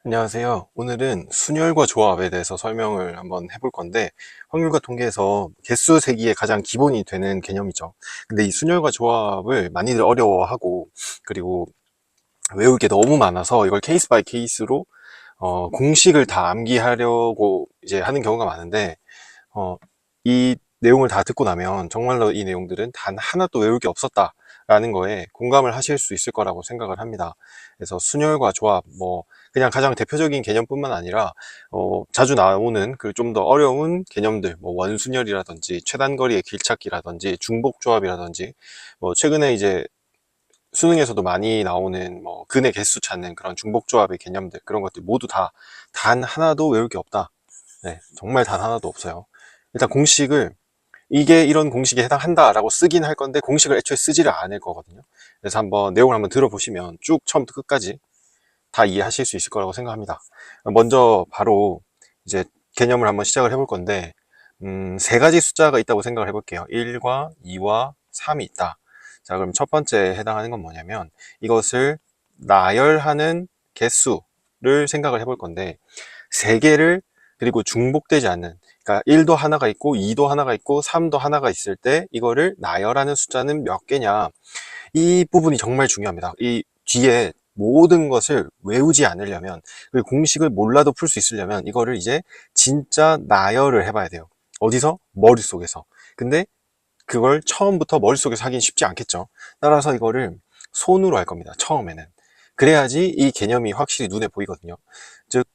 안녕하세요. 오늘은 순열과 조합에 대해서 설명을 한번 해볼 건데, 확률과 통계에서 개수 세기의 가장 기본이 되는 개념이죠. 근데 이 순열과 조합을 많이들 어려워하고, 그리고 외울 게 너무 많아서 이걸 케이스 바이 케이스로 공식을 다 암기하려고 이제 하는 경우가 많은데, 어, 이 내용을 다 듣고 나면 정말로 이 내용들은 단 하나도 외울 게 없었다라는 거에 공감을 하실 수 있을 거라고 생각을 합니다. 그래서 순열과 조합, 그냥 가장 대표적인 개념뿐만 아니라, 자주 나오는 그 좀 더 어려운 개념들, 원순열이라든지, 최단거리의 길찾기라든지, 중복조합이라든지, 최근에 이제 수능에서도 많이 나오는 근의 개수 찾는 그런 중복조합의 개념들, 그런 것들 모두 다 단 하나도 외울 게 없다. 네, 정말 단 하나도 없어요. 일단 공식을 이게 이런 공식에 해당한다라고 쓰긴 할 건데 공식을 애초에 쓰지를 않을 거거든요. 그래서 한번 내용을 한번 들어보시면 쭉 처음부터 끝까지 다 이해하실 수 있을 거라고 생각합니다. 먼저 바로 이제 개념을 한번 시작을 해볼 건데, 세 가지 숫자가 있다고 생각을 해볼게요. 1과 2와 3이 있다. 자, 그럼 첫 번째 해당하는 건 뭐냐면 이것을 나열하는 개수를 생각을 해볼 건데, 세 개를 그리고 중복되지 않는, 그러니까 1도 하나가 있고 2도 하나가 있고 3도 하나가 있을 때 이거를 나열하는 숫자는 몇 개냐, 이 부분이 정말 중요합니다. 이 뒤에 모든 것을 외우지 않으려면, 그리고 공식을 몰라도 풀 수 있으려면 이거를 이제 진짜 나열을 해봐야 돼요. 어디서? 머릿속에서. 근데 그걸 처음부터 머릿속에서 하긴 쉽지 않겠죠. 따라서 이거를 손으로 할 겁니다, 처음에는. 그래야지 이 개념이 확실히 눈에 보이거든요. 즉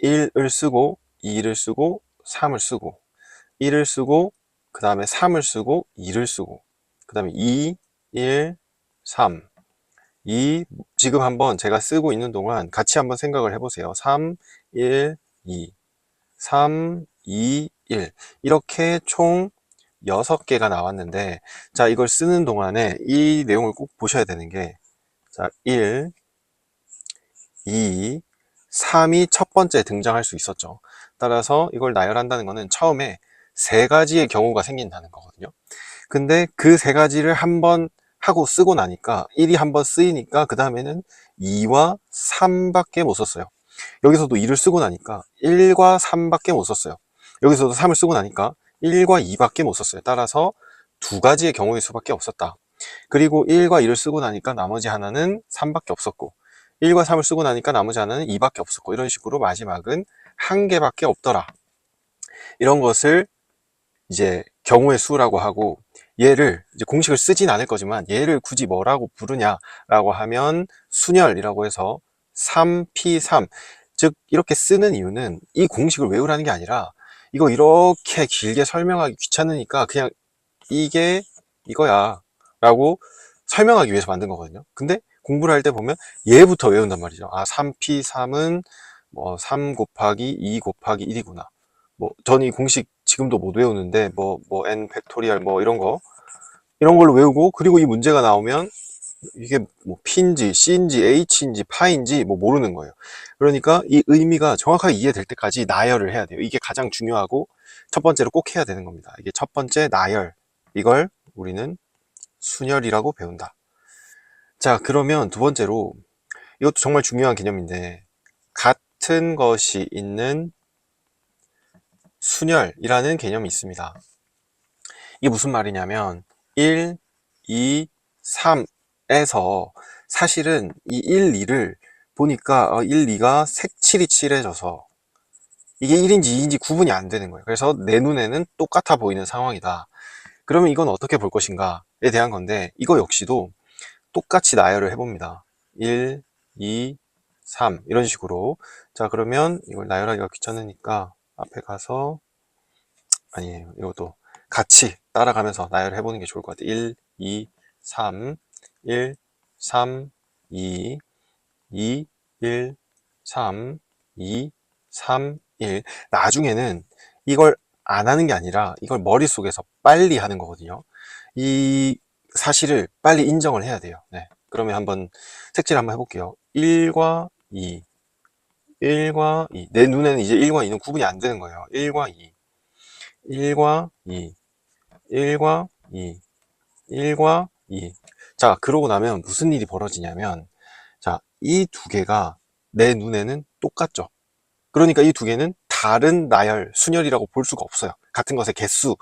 1을 쓰고 2를 쓰고 3을 쓰고 1을 쓰고 그 다음에 3을 쓰고 2를 쓰고 그 다음에 2, 1, 3, 2, 지금 한번 제가 쓰고 있는 동안 같이 한번 생각을 해보세요. 3, 1, 2, 3, 2, 1 이렇게 총 6개가 나왔는데, 자, 이걸 쓰는 동안에 이 내용을 꼭 보셔야 되는 게, 자, 1, 2, 3이 첫 번째 등장할 수 있었죠. 따라서 이걸 나열한다는 것은 처음에 세 가지의 경우가 생긴다는 거거든요. 근데 그 세 가지를 한번 하고 쓰고 나니까 1이 한번 쓰이니까 그 다음에는 2와 3밖에 못 썼어요. 여기서도 2를 쓰고 나니까 1과 3밖에 못 썼어요. 여기서도 3을 쓰고 나니까 1과 2밖에 못 썼어요. 따라서 두 가지의 경우일 수밖에 없었다. 그리고 1과 2를 쓰고 나니까 나머지 하나는 3밖에 없었고, 1과 3을 쓰고 나니까 나머지 하나는 2밖에 없었고, 이런 식으로 마지막은 한 개밖에 없더라. 이런 것을 이제 경우의 수라고 하고, 얘를 이제 공식을 쓰진 않을 거지만 얘를 굳이 뭐라고 부르냐라고 하면 순열이라고 해서 3p3, 즉 이렇게 쓰는 이유는 이 공식을 외우라는 게 아니라 이거 이렇게 길게 설명하기 귀찮으니까 그냥 이게 이거야 라고 설명하기 위해서 만든 거거든요. 근데 공부를 할 때 보면 얘부터 외운단 말이죠. 아, 3p3은 3 곱하기 2 곱하기 1이구나. 전 이 공식 지금도 못 외우는데, n 팩토리얼, 이런 걸로 외우고, 그리고 이 문제가 나오면, 이게 P인지, C인지, H인지, 파인지, 모르는 거예요. 그러니까 이 의미가 정확하게 이해될 때까지 나열을 해야 돼요. 이게 가장 중요하고, 첫 번째로 꼭 해야 되는 겁니다. 이게 첫 번째 나열. 이걸 우리는 순열이라고 배운다. 자, 그러면 두 번째로, 이것도 정말 중요한 개념인데, 같은 것이 있는 순열이라는 개념이 있습니다. 이게 무슨 말이냐면 1, 2, 3에서 사실은 이 1, 2를 보니까 1, 2가 색칠이 칠해져서 이게 1인지 2인지 구분이 안 되는 거예요. 그래서 내 눈에는 똑같아 보이는 상황이다. 그러면 이건 어떻게 볼 것인가에 대한 건데, 이거 역시도 똑같이 나열을 해봅니다. 1, 2, 3 이런 식으로. 자, 그러면 이걸 나열하기가 귀찮으니까 앞에 가서, 아니에요, 이것도 같이 따라가면서 나열을 해보는 게 좋을 것 같아요. 1, 2, 3, 1, 3, 2, 2, 1, 3, 2, 3, 1. 나중에는 이걸 안 하는 게 아니라 이걸 머릿속에서 빨리 하는 거거든요. 이 사실을 빨리 인정을 해야 돼요. 네. 그러면 한번 색칠 한번 해볼게요. 1과 2, 1과 2. 내 눈에는 이제 1과 2는 구분이 안 되는 거예요. 1과 2, 1과 2, 1과 2, 1과 2. 자, 그러고 나면 무슨 일이 벌어지냐면, 자, 이 두 개가 내 눈에는 똑같죠. 그러니까 이 두 개는 다른 나열, 순열이라고 볼 수가 없어요. 같은 것의 개수에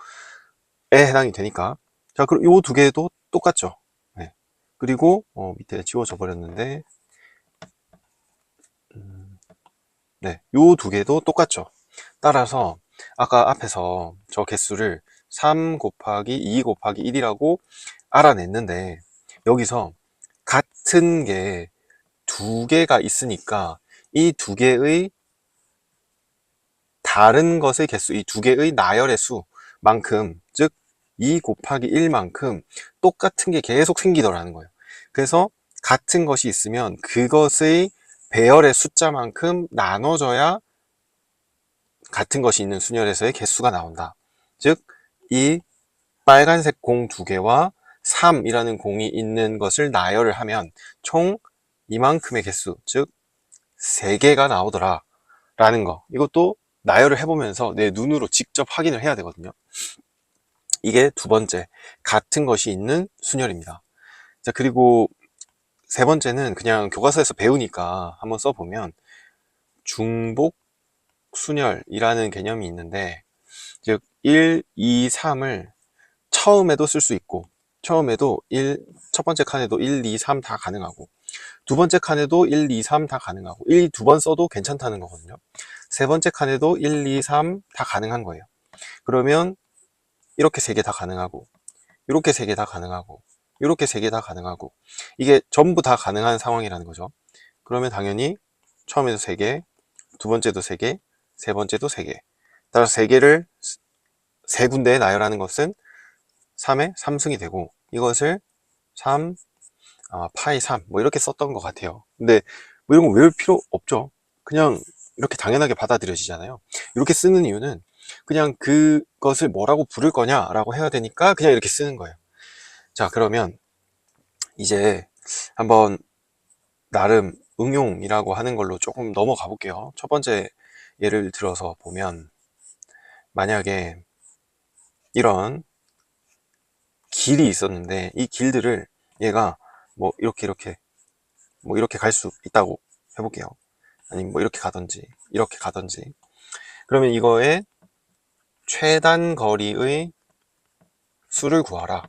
해당이 되니까. 자, 그리고 이 두 개도 똑같죠. 네. 그리고 밑에 지워져 버렸는데, 네, 요 두 개도 똑같죠. 따라서 아까 앞에서 저 개수를 3 곱하기 2 곱하기 1이라고 알아냈는데, 여기서 같은 게 두 개가 있으니까 이 두 개의 다른 것의 개수, 이 두 개의 나열의 수만큼, 즉 2 곱하기 1만큼 똑같은 게 계속 생기더라는 거예요. 그래서 같은 것이 있으면 그것의 배열의 숫자만큼 나눠져야 같은 것이 있는 순열에서의 개수가 나온다. 즉, 이 빨간색 공 두 개와 3이라는 공이 있는 것을 나열을 하면 총 이만큼의 개수, 즉 3개가 나오더라 라는 거. 이것도 나열을 해보면서 내 눈으로 직접 확인을 해야 되거든요. 이게 두 번째, 같은 것이 있는 순열입니다. 자, 그리고 세 번째는 그냥 교과서에서 배우니까 한번 써보면 중복 순열이라는 개념이 있는데, 즉 1, 2, 3을 처음에도 쓸 수 있고, 처음에도 첫 번째 칸에도 1, 2, 3 다 가능하고, 두 번째 칸에도 1, 2, 3 다 가능하고, 1, 2번 써도 괜찮다는 거거든요. 세 번째 칸에도 1, 2, 3 다 가능한 거예요. 그러면 이렇게 세 개 다 가능하고, 이렇게 세 개 다 가능하고, 이렇게 세 개 다 가능하고, 이게 전부 다 가능한 상황이라는 거죠. 그러면 당연히 처음에도 세 개, 두 번째도 세 개, 세 번째도 세 개. 따라서 세 개를 세 군데에 나열하는 것은 3의 3승이 되고, 이것을 3, 파이 3, 뭐 이렇게 썼던 것 같아요. 근데 뭐 이런 거 외울 필요 없죠. 그냥 이렇게 당연하게 받아들여지잖아요. 이렇게 쓰는 이유는 그냥 그것을 뭐라고 부를 거냐라고 해야 되니까 그냥 이렇게 쓰는 거예요. 자, 그러면 이제 한번 나름 응용이라고 하는 걸로 조금 넘어가 볼게요. 첫 번째 예를 들어서 보면, 만약에 이런 길이 있었는데 이 길들을 얘가 뭐 이렇게 뭐 이렇게 갈 수 있다고 해볼게요. 아니면 뭐 이렇게 가든지 이렇게 가든지. 그러면 이거의 최단 거리의 수를 구하라.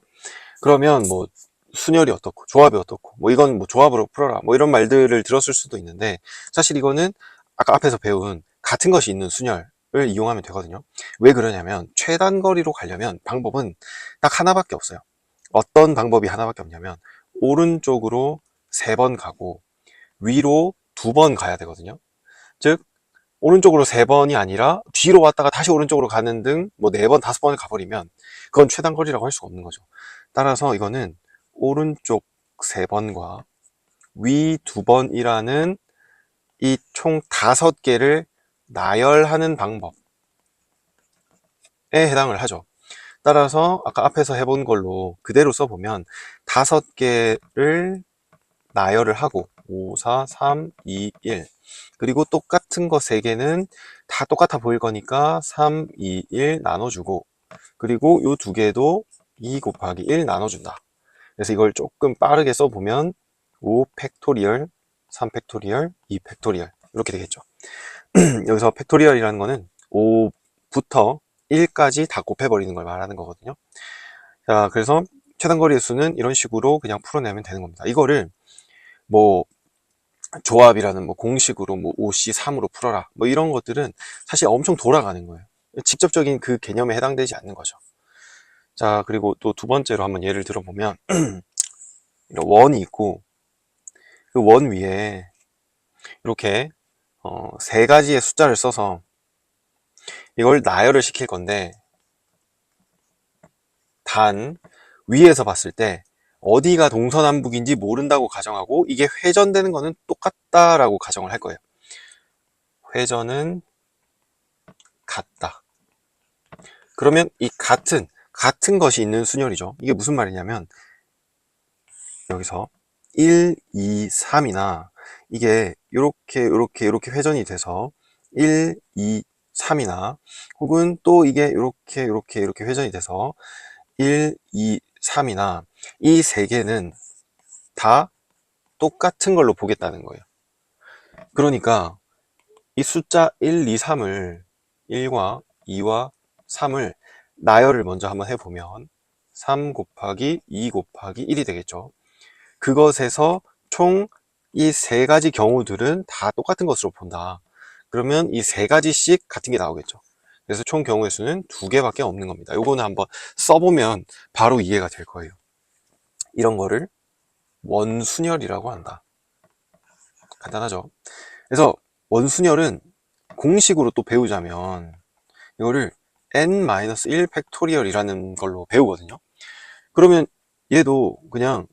그러면 뭐 순열이 어떻고 조합이 어떻고 뭐 이건 뭐 조합으로 풀어라 뭐 이런 말들을 들었을 수도 있는데, 사실 이거는 아까 앞에서 배운 같은 것이 있는 순열을 이용하면 되거든요. 왜 그러냐면 최단 거리로 가려면 방법은 딱 하나밖에 없어요. 어떤 방법이 하나밖에 없냐면 오른쪽으로 3번 가고 위로 2번 가야 되거든요. 즉 오른쪽으로 3번이 아니라 뒤로 왔다가 다시 오른쪽으로 가는 등 뭐 4번, 5번을 가버리면 그건 최단거리라고 할 수가 없는 거죠. 따라서 이거는 오른쪽 3번과 위 2번이라는 이 총 5개를 나열하는 방법에 해당을 하죠. 따라서 아까 앞에서 해본 걸로 그대로 써보면 5개를 나열을 하고 5, 4, 3, 2, 1, 그리고 똑같은 거 3개는 다 똑같아 보일 거니까 3, 2, 1 나눠주고, 그리고 요 2개도 2 곱하기 1 나눠준다. 그래서 이걸 조금 빠르게 써보면 5 팩토리얼, 3 팩토리얼, 2 팩토리얼 이렇게 되겠죠. 여기서 팩토리얼이라는 거는 5부터 1까지 다 곱해버리는 걸 말하는 거거든요. 자, 그래서 최단거리의 수는 이런 식으로 그냥 풀어내면 되는 겁니다. 이거를 뭐 조합이라는 뭐 공식으로 뭐 5C3으로 풀어라 뭐 이런 것들은 사실 엄청 돌아가는 거예요. 직접적인 그 개념에 해당되지 않는 거죠. 자, 그리고 또 두 번째로 한번 예를 들어보면 이런 원이 있고 그 원 위에 이렇게 세 가지의 숫자를 써서 이걸 나열을 시킬 건데, 단 위에서 봤을 때 어디가 동서남북인지 모른다고 가정하고 이게 회전되는 거는 똑같다라고 가정을 할 거예요. 회전은 같다. 그러면 이 같은 것이 있는 순열이죠. 이게 무슨 말이냐면 여기서 1, 2, 3이나 이게 이렇게 회전이 돼서 1, 2, 3이나 혹은 또 이게 이렇게 회전이 돼서 1, 2, 3이나 이 세 개는 다 똑같은 걸로 보겠다는 거예요. 그러니까 이 숫자 1, 2, 3을 1과 2와 3을 나열을 먼저 한번 해보면 3 곱하기 2 곱하기 1이 되겠죠. 그것에서 총 이 세 가지 경우들은 다 똑같은 것으로 본다. 그러면 이 세 가지씩 같은 게 나오겠죠. 그래서 총 경우의 수는 2개밖에 없는 겁니다. 요거는 한번 써보면 바로 이해가 될 거예요. 이런 거를 원순열이라고 한다. 간단하죠? 그래서 원순열은 공식으로 또 배우자면 이거를 n-1 팩토리얼이라는 걸로 배우거든요. 그러면 얘도 그냥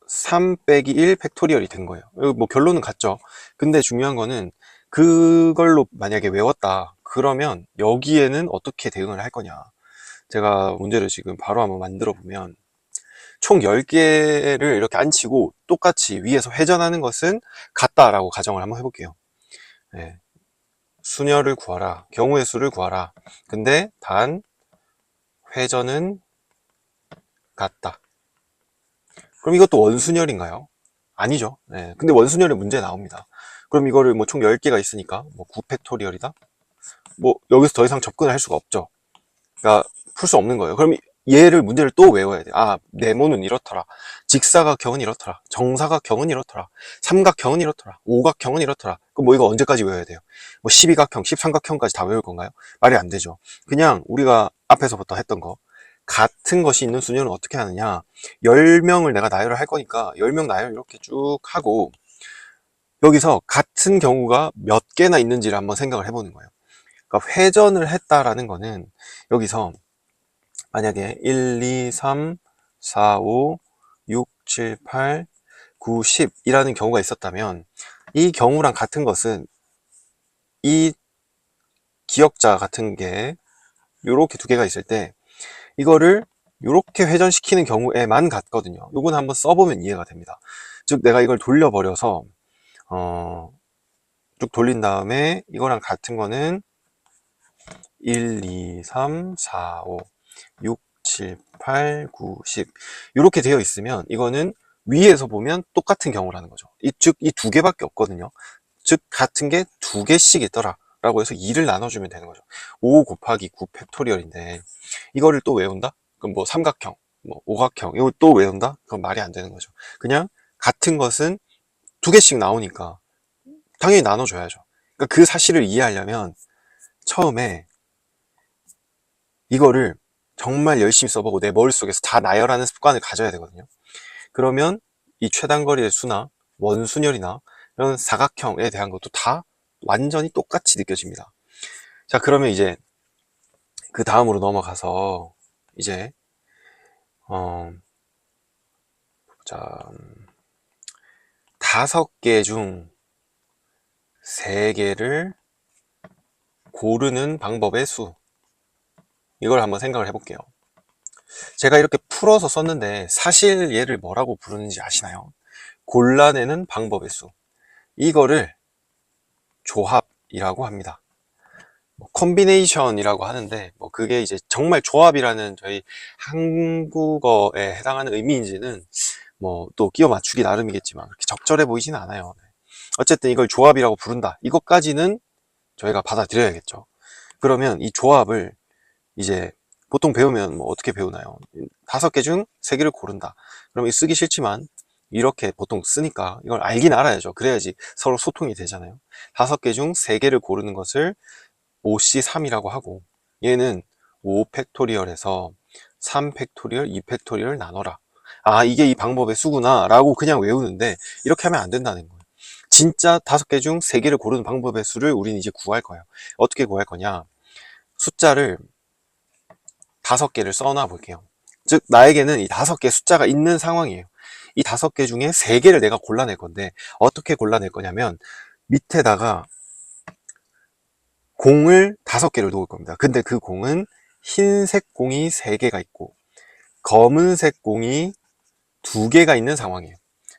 3 빼기 1 팩토리얼이 된 거예요. 뭐 결론은 같죠. 근데 중요한 거는 그걸로 만약에 외웠다 그러면 여기에는 어떻게 대응을 할 거냐. 제가 문제를 지금 바로 한번 만들어 보면 총 10개를 이렇게 안 치고 똑같이 위에서 회전하는 것은 같다라고 가정을 한번 해볼게요. 네. 수녀를 구하라, 경우의 수를 구하라. 근데 단 회전은 같다. 그럼 이것도 원순열인가요? 아니죠. 네. 근데 원순열에 문제 나옵니다. 그럼 이거를 뭐 총 10개가 있으니까 뭐 9팩토리얼이다? 뭐 여기서 더 이상 접근을 할 수가 없죠. 그러니까 풀 수 없는 거예요. 그럼 얘를 문제를 또 외워야 돼. 아, 네모는 이렇더라. 직사각형은 이렇더라. 정사각형은 이렇더라. 삼각형은 이렇더라. 오각형은 이렇더라. 그럼 뭐 이거 언제까지 외워야 돼요? 뭐 12각형, 13각형까지 다 외울 건가요? 말이 안 되죠. 그냥 우리가 앞에서부터 했던 거 같은 것이 있는 수녀는 어떻게 하느냐, 10명을 내가 나열을 할 거니까 10명 나열 이렇게 쭉 하고 여기서 같은 경우가 몇 개나 있는지를 한번 생각을 해보는 거예요. 그러니까 회전을 했다라는 거는 여기서 만약에 1, 2, 3, 4, 5, 6, 7, 8, 9, 10 이라는 경우가 있었다면 이 경우랑 같은 것은 이 기억자 같은 게 요렇게 두 개가 있을 때 이거를 이렇게 회전시키는 경우에만 같거든요. 요건 한번 써보면 이해가 됩니다. 즉 내가 이걸 돌려버려서 쭉 돌린 다음에 이거랑 같은 거는 1, 2, 3, 4, 5, 6, 7, 8, 9, 10 이렇게 되어 있으면 이거는 위에서 보면 똑같은 경우라는 거죠. 즉 이 두 개밖에 없거든요. 즉 같은 게 두 개씩 있더라 라고 해서 2를 나눠주면 되는 거죠. 5 곱하기 9 팩토리얼인데 이거를 또 외운다? 그럼 뭐 삼각형, 뭐 오각형 이걸 또 외운다? 그건 말이 안 되는 거죠. 그냥 같은 것은 두 개씩 나오니까 당연히 나눠줘야죠. 그러니까 그 사실을 이해하려면 처음에 이거를 정말 열심히 써보고 내 머릿속에서 다 나열하는 습관을 가져야 되거든요. 그러면 이 최단거리의 수나 원순열이나 이런 사각형에 대한 것도 다 완전히 똑같이 느껴집니다. 자, 그러면 이제 그 다음으로 넘어가서 이제 자, 5개 중 3개를 고르는 방법의 수, 이걸 한번 생각을 해볼게요. 제가 이렇게 풀어서 썼는데 사실 얘를 뭐라고 부르는지 아시나요? 골라내는 방법의 수, 이거를 조합이라고 합니다. 콤비네이션이라고 하는데 뭐 그게 이제 정말 조합이라는 저희 한국어에 해당하는 의미인지는 뭐 또 끼워 맞추기 나름이겠지만 그렇게 적절해 보이진 않아요. 어쨌든 이걸 조합이라고 부른다, 이것까지는 저희가 받아들여야겠죠. 그러면 이 조합을 이제 보통 배우면 뭐 어떻게 배우나요? 5개 중 3개를 고른다. 그럼 이 쓰기 싫지만 이렇게 보통 쓰니까 이걸 알긴 알아야죠. 그래야지 서로 소통이 되잖아요. 5개 중 3개를 고르는 것을 5C3이라고 하고, 얘는 5팩토리얼에서 3팩토리얼, 2팩토리얼 나눠라. 아, 이게 이 방법의 수구나 라고 그냥 외우는데 이렇게 하면 안 된다는 거예요. 진짜 5개 중 3개를 고르는 방법의 수를 우리는 이제 구할 거예요. 어떻게 구할 거냐, 숫자를 5개를 써놔 볼게요. 즉 나에게는 이 5개 숫자가 있는 상황이에요. 이 5개 중에 3개를 내가 골라낼 건데 어떻게 골라낼 거냐면 밑에다가 공을 5개를 놓을 겁니다. 근데 그 공은 흰색 공이 3개가 있고 검은색 공이 2개가 있는 상황이에요.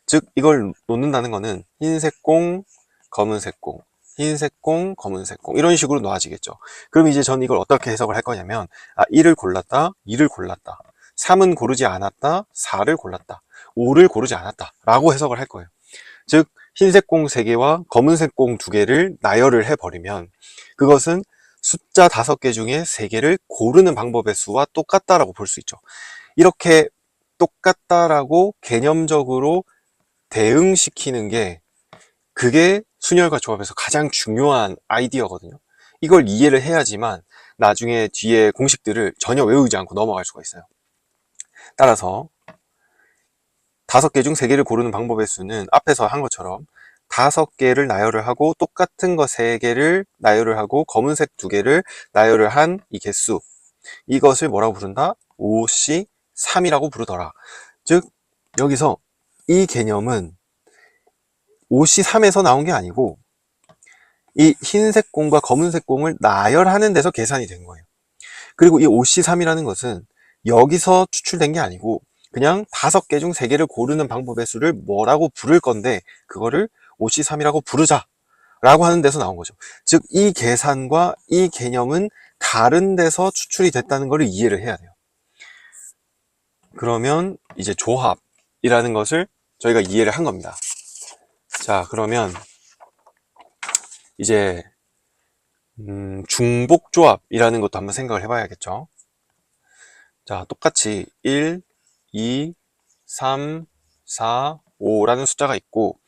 즉 이걸 놓는다는 거는 흰색 공, 검은색 공, 흰색 공, 검은색 공 이런 식으로 놓아지겠죠. 그럼 이제 전 이걸 어떻게 해석을 할 거냐면 1을 골랐다, 2를 골랐다, 3은 고르지 않았다, 4를 골랐다, 5를 고르지 않았다 라고 해석을 할 거예요. 즉 흰색 공 3개와 검은색 공 2개를 나열을 해버리면 그것은 숫자 5개 중에 3개를 고르는 방법의 수와 똑같다라고 볼 수 있죠. 이렇게 똑같다라고 개념적으로 대응시키는 게 그게 순열과 조합에서 가장 중요한 아이디어거든요. 이걸 이해를 해야지만 나중에 뒤에 공식들을 전혀 외우지 않고 넘어갈 수가 있어요. 따라서 5개 중 3개를 고르는 방법의 수는 앞에서 한 것처럼 5개를 나열을 하고 똑같은 거 3개를 나열을 하고 검은색 2개를 나열을 한 이 개수, 이것을 뭐라고 부른다? 5C3이라고 부르더라. 즉 여기서 이 개념은 5C3에서 나온 게 아니고 이 흰색 공과 검은색 공을 나열하는 데서 계산이 된 거예요. 그리고 이 5C3이라는 것은 여기서 추출된 게 아니고 그냥 5개 중 3개를 고르는 방법의 수를 뭐라고 부를 건데 그거를 5C3이라고 부르자 라고 하는 데서 나온 거죠. 즉 이 계산과 이 개념은 다른 데서 추출이 됐다는 걸 이해를 해야 돼요. 그러면 이제 조합이라는 것을 저희가 이해를 한 겁니다. 자, 그러면 이제 중복조합이라는 것도 한번 생각을 해봐야겠죠. 자, 똑같이 1, 2, 3, 4, 5라는 숫자가 있고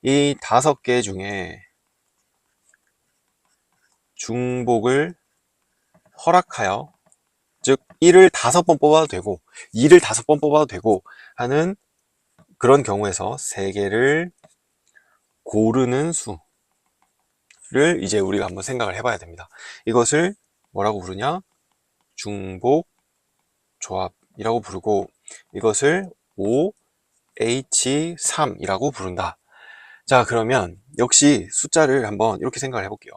이 5개 중에 중복을 허락하여, 즉 1을 5번 뽑아도 되고 2를 5번 뽑아도 되고 하는 그런 경우에서 3개를 고르는 수를 이제 우리가 한번 생각을 해봐야 됩니다. 이것을 뭐라고 부르냐? 중복 조합이라고 부르고 이것을 OH3이라고 부른다. 자, 그러면 역시 숫자를 한번 이렇게 생각을 해볼게요.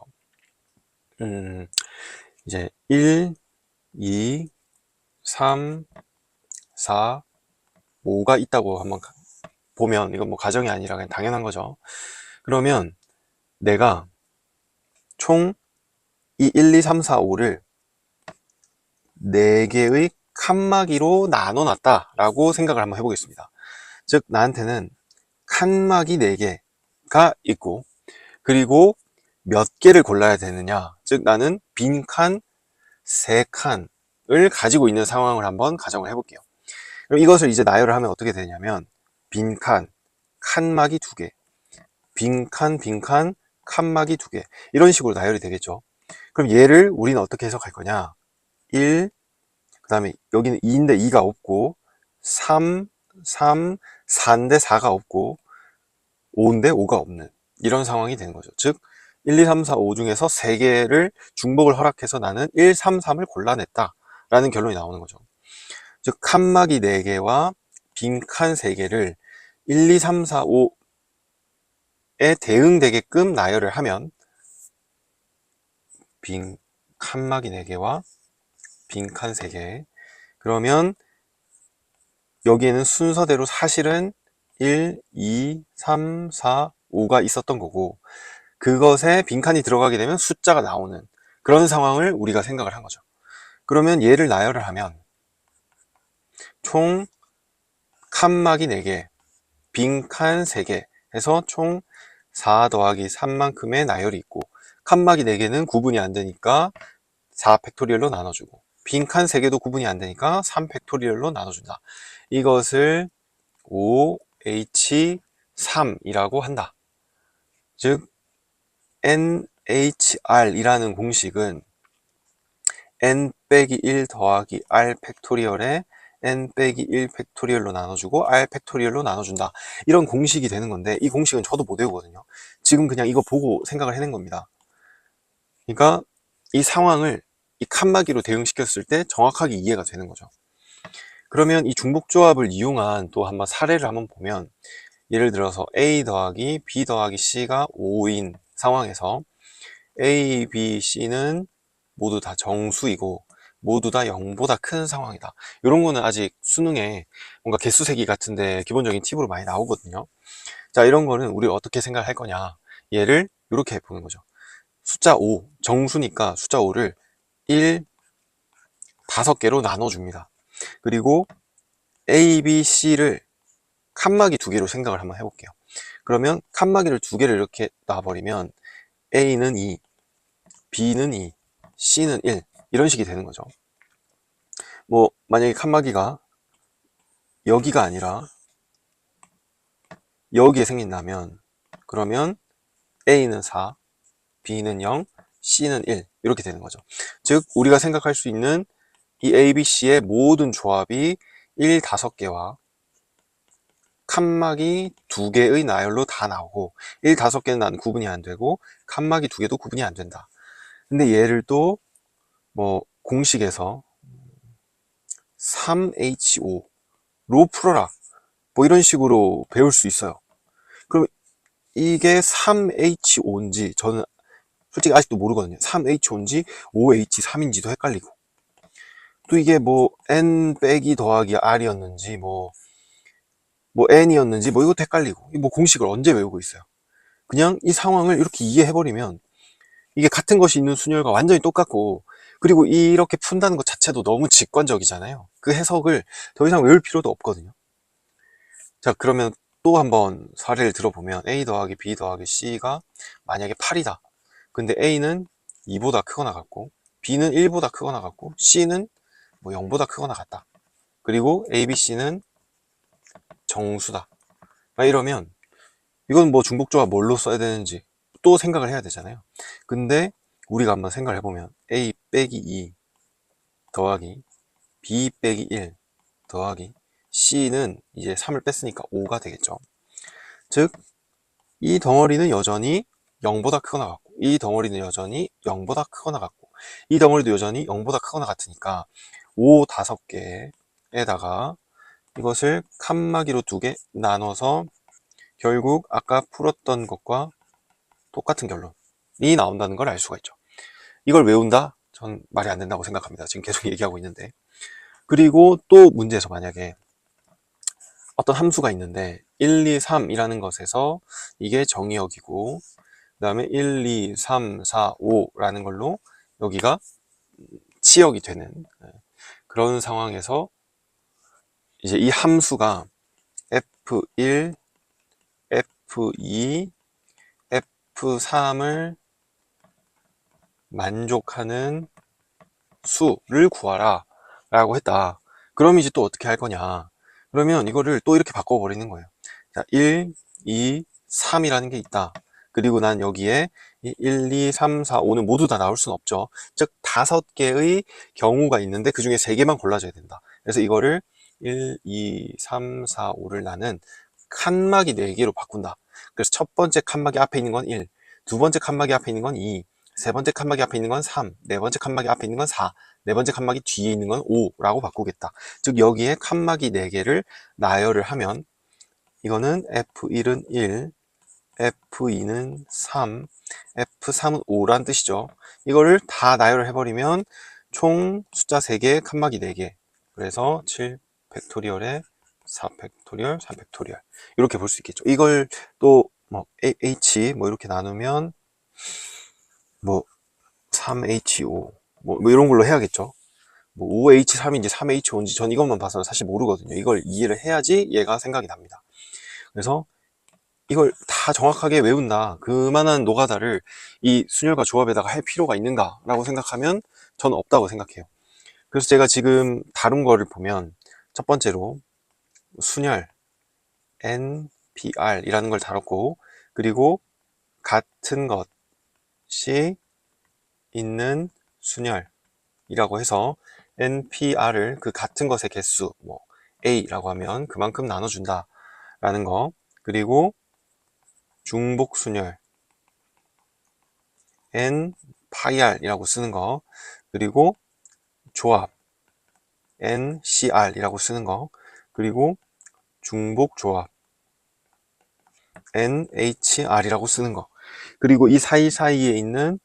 이제 1, 2, 3, 4, 5가 있다고 한번 보면 이건 뭐 가정이 아니라 그냥 당연한 거죠. 그러면 내가 총 이 1, 2, 3, 4, 5를 4개의 칸막이로 나눠 놨다라고 생각을 한번 해보겠습니다. 즉 나한테는 칸막이 4개가 있고 그리고 몇 개를 골라야 되느냐, 즉 나는 빈칸 3칸을 가지고 있는 상황을 한번 가정을 해볼게요. 그럼 이것을 이제 나열을 하면 어떻게 되냐면 빈칸, 칸막이 2개, 빈칸, 빈칸, 칸막이 2개 이런 식으로 나열이 되겠죠. 그럼 얘를 우리는 어떻게 해석할 거냐? 1, 그 다음에 여기는 2인데 2가 없고 3, 3, 4인데 4가 없고 5인데 5가 없는 이런 상황이 되는 거죠. 즉 1, 2, 3, 4, 5 중에서 3개를 중복을 허락해서 나는 1, 3, 3을 골라냈다 라는 결론이 나오는 거죠. 즉 칸막이 4개와 빈칸 3개를 1, 2, 3, 4, 5에 대응되게끔 나열을 하면 칸막이 4개와 빈칸 3개, 그러면 여기에는 순서대로 사실은 1, 2, 3, 4, 5가 있었던 거고 그것에 빈칸이 들어가게 되면 숫자가 나오는 그런 상황을 우리가 생각을 한 거죠. 그러면 얘를 나열을 하면 총 칸막이 4개, 빈칸 3개 해서 총 4 더하기 3만큼의 나열이 있고 칸막이 4개는 구분이 안 되니까 4 팩토리얼로 나눠주고 빈칸 3개도 구분이 안 되니까 3 팩토리얼로 나눠준다. 이것을 OH3이라고 한다. 즉 NHR이라는 공식은 n 빼기 1 더하기 r 팩토리얼에 n 빼기 1 팩토리얼로 나눠주고 r 팩토리얼로 나눠준다. 이런 공식이 되는 건데 이 공식은 저도 못 외우거든요. 지금 그냥 이거 보고 생각을 해낸 겁니다. 그러니까 이 상황을 이 칸막이로 대응시켰을 때 정확하게 이해가 되는 거죠. 그러면 이 중복조합을 이용한 또 한번 사례를 한번 보면 예를 들어서 A 더하기 B 더하기 C가 5인 상황에서 A, B, C는 모두 다 정수이고 모두 다 0보다 큰 상황이다. 이런 거는 아직 수능에 뭔가 개수세기 같은데 기본적인 팁으로 많이 나오거든요. 자, 이런 거는 우리 어떻게 생각할 거냐, 얘를 이렇게 보는 거죠. 숫자 5, 정수니까 숫자 5를 1, 5개로 나눠줍니다. 그리고 A, B, C를 칸막이 2개로 생각을 한번 해볼게요. 그러면 칸막이를 두 개를 이렇게 놔버리면 A는 2, B는 2, C는 1 이런 식이 되는 거죠. 뭐 만약에 칸막이가 여기가 아니라 여기에 생긴다면 그러면 A는 4, B는 0, C는 1 이렇게 되는 거죠. 즉 우리가 생각할 수 있는 이 ABC의 모든 조합이 1, 5개와 칸막이 2개의 나열로 다 나오고 1, 5개는 난 구분이 안 되고 칸막이 2개도 구분이 안 된다. 근데 얘를 또 뭐 공식에서 3HO로 풀어라 뭐 이런 식으로 배울 수 있어요. 그럼 이게 3HO인지 저는 솔직히 아직도 모르거든요. 3HO인지 5H3인지도 헷갈리고 또 이게 뭐 N 빼기 더하기 R이었는지 뭐 N이었는지 뭐 이것도 헷갈리고 뭐 공식을 언제 외우고 있어요. 그냥 이 상황을 이렇게 이해해버리면 이게 같은 것이 있는 순열과 완전히 똑같고 그리고 이렇게 푼다는 것 자체도 너무 직관적이잖아요. 그 해석을 더 이상 외울 필요도 없거든요. 자 그러면 또 한번 사례를 들어보면 A 더하기 B 더하기 C가 만약에 8이다. 근데 A는 2보다 크거나 같고 B는 1보다 크거나 같고 C는 뭐 0보다 크거나 같다. 그리고 A, B, C는 정수다. 이러면 이건 뭐 중복조합 뭘로 써야 되는지 또 생각을 해야 되잖아요. 근데 우리가 한번 생각을 해보면 A 빼기 2 더하기 B 빼기 1 더하기 C는 이제 3을 뺐으니까 5가 되겠죠. 즉 이 덩어리는 여전히 0보다 크거나 같고 이 덩어리는 여전히 0보다 크거나 같고 이 덩어리도 여전히 0보다 크거나 같으니까 5 5개에다가 이것을 칸막이로 2개 나눠서 결국 아까 풀었던 것과 똑같은 결론이 나온다는 걸 알 수가 있죠. 이걸 외운다? 전 말이 안 된다고 생각합니다. 지금 계속 얘기하고 있는데. 그리고 또 문제에서 만약에 어떤 함수가 있는데 1, 2, 3이라는 것에서 이게 정의역이고 그 다음에 1, 2, 3, 4, 5라는 걸로 여기가 치역이 되는 그런 상황에서 이제 이 함수가 F1, F2, F3을 만족하는 수를 구하라 라고 했다. 그럼 이제 또 어떻게 할 거냐. 그러면 이거를 또 이렇게 바꿔버리는 거예요. 자, 1, 2, 3이라는 게 있다. 그리고 난 여기에 1, 2, 3, 4, 5는 모두 다 나올 수는 없죠. 즉 5개의 경우가 있는데 그 중에 3개만 골라줘야 된다. 그래서 이거를 1, 2, 3, 4, 5를 나는 칸막이 4개로 바꾼다. 그래서 첫 번째 칸막이 앞에 있는 건 1, 두 번째 칸막이 앞에 있는 건 2, 세 번째 칸막이 앞에 있는 건 3, 네 번째 칸막이 앞에 있는 건 4, 네 번째 칸막이 뒤에 있는 건 5라고 바꾸겠다. 즉 여기에 칸막이 4개를 나열을 하면 이거는 F1은 1, F2는 3, F3은 5란 뜻이죠. 이거를 다 나열을 해버리면 총 숫자 3개, 칸막이 4개. 그래서 7 팩토리얼에 4 팩토리얼, 3 팩토리얼. 이렇게 볼 수 있겠죠. 이걸 또 뭐 H 뭐 이렇게 나누면 뭐 3HO 뭐 이런 걸로 해야겠죠. 뭐 5H3인지 3HO인지 전 이것만 봐서는 사실 모르거든요. 이걸 이해를 해야지 얘가 생각이 납니다. 그래서 이걸 다 정확하게 외운다. 그만한 노가다를 이 순열과 조합에다가 할 필요가 있는가 라고 생각하면 저는 없다고 생각해요. 그래서 제가 지금 다룬 거를 보면 첫 번째로 순열 NPR 이라는 걸 다뤘고 그리고 같은 것이 있는 순열이라고 해서 NPR을 그 같은 것의 개수 뭐 A라고 하면 그만큼 나눠준다 라는 거. 그리고 중복순열 N 파이R이라고 쓰는 거. 그리고 조합 NCR이라고 쓰는 거. 그리고 중복조합 NHR이라고 쓰는 거. 그리고 이 사이사이에 있는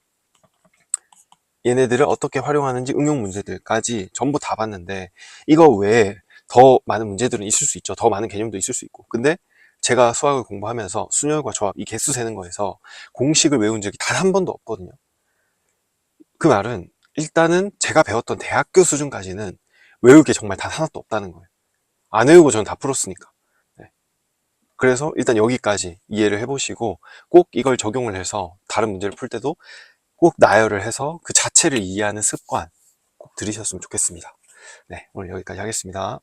얘네들을 어떻게 활용하는지 응용 문제들까지 전부 다 봤는데 이거 외에 더 많은 문제들은 있을 수 있죠. 더 많은 개념도 있을 수 있고. 근데 제가 수학을 공부하면서 순열과 조합, 이 개수 세는 거에서 공식을 외운 적이 단 한 번도 없거든요. 그 말은 일단은 제가 배웠던 대학교 수준까지는 외울 게 정말 단 하나도 없다는 거예요. 안 외우고 저는 다 풀었으니까. 네. 그래서 일단 여기까지 이해를 해보시고 꼭 이걸 적용을 해서 다른 문제를 풀 때도 꼭 나열을 해서 그 자체를 이해하는 습관 꼭 들이셨으면 좋겠습니다. 네, 오늘 여기까지 하겠습니다.